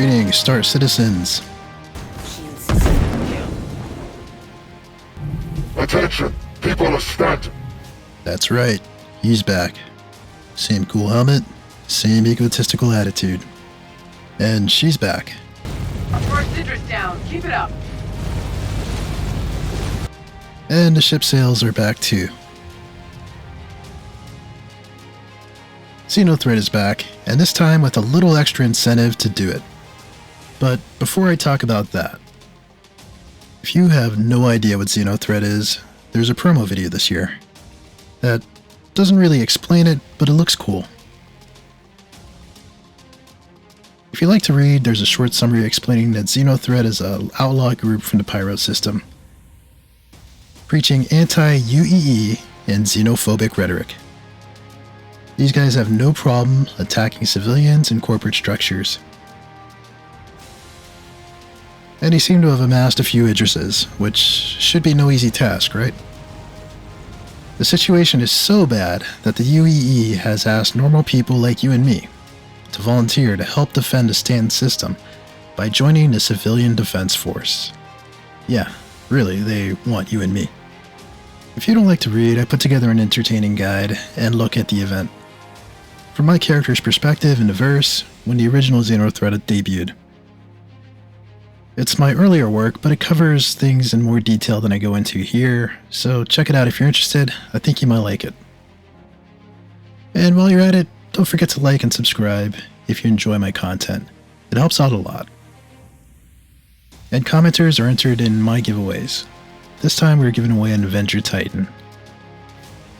Greetings, Star Citizens. Attention! People are stunned! That's right, he's back. Same cool helmet, same egotistical attitude. And she's back. Our first citrus down. Keep it up. And the ship sails are back too. XENO THREAT is back, and this time with a little extra incentive to do it. But before I talk about that, if you have no idea what XENO THREAT is, there's a promo video this year that doesn't really explain it, but it looks cool. If you like to read, there's a short summary explaining that XENO THREAT is an outlaw group from the Pyro system, preaching anti-UEE and xenophobic rhetoric. These guys have no problem attacking civilians and corporate structures. And they seem to have amassed a few Idrises, which should be no easy task, right? The situation is so bad that the UEE has asked normal people like you and me to volunteer to help defend the Stanton system by joining the Civilian Defense Force. Yeah, really, they want you and me. If you don't like to read, I put together an entertaining guide and look at the event from my character's perspective in the verse when the original XENO THREAT debuted. It's my earlier work, but it covers things in more detail than I go into here, so check it out if you're interested. I think you might like it. And while you're at it, don't forget to like and subscribe if you enjoy my content. It helps out a lot. And commenters are entered in my giveaways. This time we're giving away an Avenger Titan.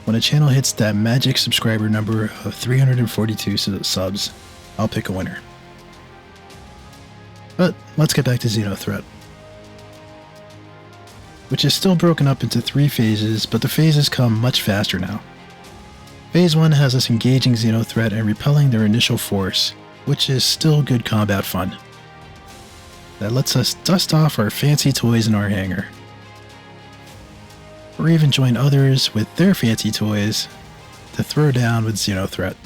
When a channel hits that magic subscriber number of 342 subs, I'll pick a winner. But let's get back to XENO THREAT, which is still broken up into 3 phases, but the phases come much faster now. Phase 1 has us engaging XENO THREAT and repelling their initial force, which is still good combat fun. That lets us dust off our fancy toys in our hangar, or even join others with their fancy toys to throw down with XENO THREAT.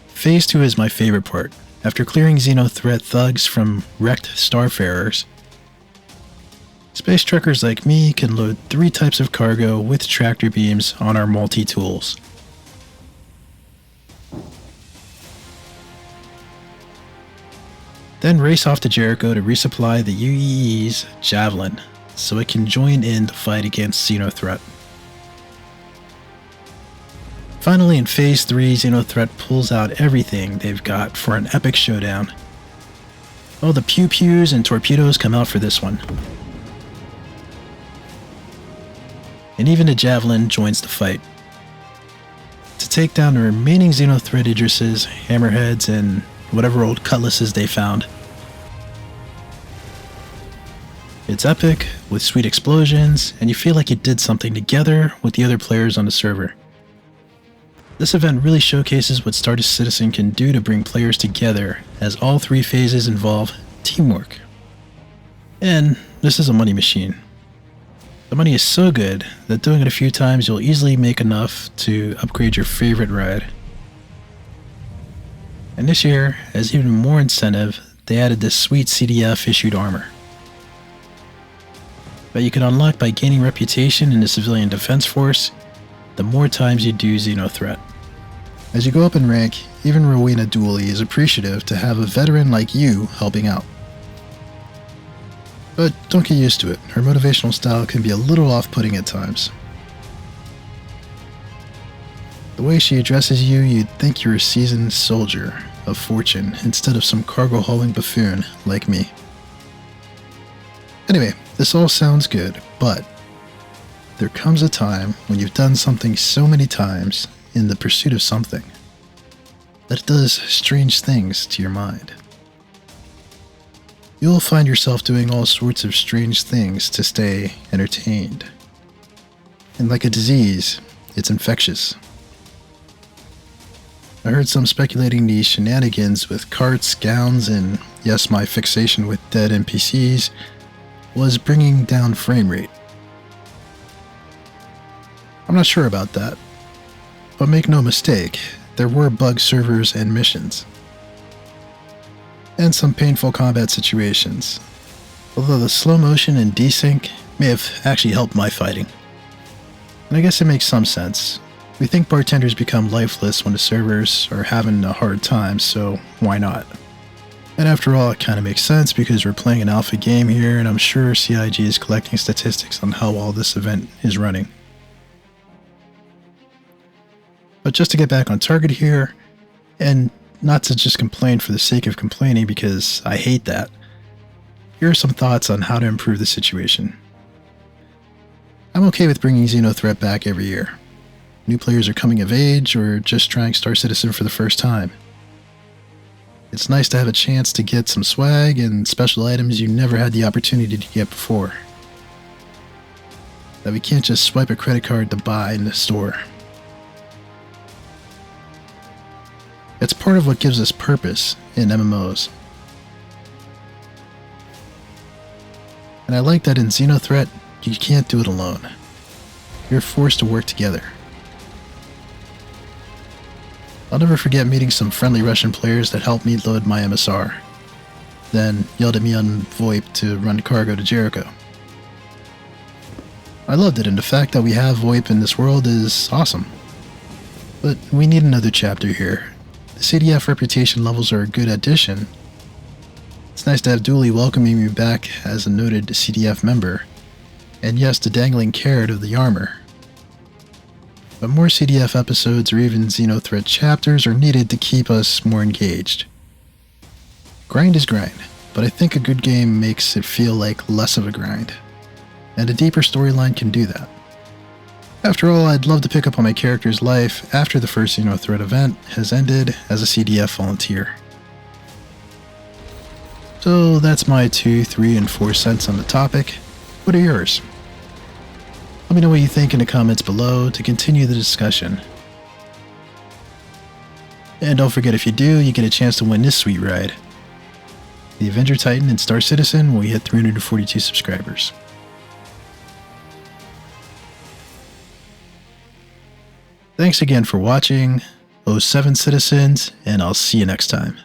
Phase 2 is my favorite part. After clearing XENO THREAT thugs from wrecked starfarers, space truckers like me can load 3 types of cargo with tractor beams on our multi-tools. Then race off to Jericho to resupply the UEE's Javelin so it can join in the fight against XENO THREAT. Finally, in Phase 3, XENO THREAT pulls out everything they've got for an epic showdown. Oh, the pew-pews and torpedoes come out for this one. And even the Javelin joins the fight to take down the remaining XENO THREAT Idrises, hammerheads, and whatever old cutlasses they found. It's epic, with sweet explosions, and you feel like you did something together with the other players on the server. This event really showcases what Star Citizen can do to bring players together, as all 3 phases involve teamwork. And this is a money machine. The money is so good that doing it a few times you'll easily make enough to upgrade your favorite ride. And this year, as even more incentive, they added this sweet CDF issued armor that you can unlock by gaining reputation in the Civilian Defense Force the more times you do XENO THREAT. As you go up in rank, even Rowena Dooley is appreciative to have a veteran like you helping out. But don't get used to it, her motivational style can be a little off-putting at times. The way she addresses you, you'd think you're a seasoned soldier of fortune instead of some cargo-hauling buffoon like me. Anyway, this all sounds good, but there comes a time when you've done something so many times in the pursuit of something that it does strange things to your mind. You'll find yourself doing all sorts of strange things to stay entertained. And like a disease, it's infectious. I heard some speculating these shenanigans with carts, gowns, and yes, my fixation with dead NPCs was bringing down frame rate. I'm not sure about that, but make no mistake, there were bug servers and missions, and some painful combat situations, although the slow motion and desync may have actually helped my fighting. And I guess it makes some sense. We think bartenders become lifeless when the servers are having a hard time, so why not? And after all, it kind of makes sense because we're playing an alpha game here, and I'm sure CIG is collecting statistics on how well this event is running. But just to get back on target here, and not to just complain for the sake of complaining because I hate that, here are some thoughts on how to improve the situation. I'm okay with bringing XENO THREAT back every year. New players are coming of age or just trying Star Citizen for the first time. It's nice to have a chance to get some swag and special items you never had the opportunity to get before, that we can't just swipe a credit card to buy in the store. It's part of what gives us purpose in MMOs. And I like that in XENO THREAT, you can't do it alone. You're forced to work together. I'll never forget meeting some friendly Russian players that helped me load my MSR, then yelled at me on VoIP to run cargo to Jericho. I loved it, and the fact that we have VoIP in this world is awesome. But we need another chapter here. The CDF reputation levels are a good addition. It's nice to have Dooley welcoming me back as a noted CDF member, and yes, the dangling carrot of the armor. But more CDF episodes or even XENO THREAT chapters are needed to keep us more engaged. Grind is grind, but I think a good game makes it feel like less of a grind, and a deeper storyline can do that. After all, I'd love to pick up on my character's life after the first XENO THREAT event has ended as a CDF volunteer. So that's my 2, 3, and 4 cents on the topic. What are yours? Let me know what you think in the comments below to continue the discussion. And don't forget, if you do, you get a chance to win this sweet ride: the Avenger Titan in Star Citizen when we hit 342 subscribers. Thanks again for watching, 07 citizens, and I'll see you next time.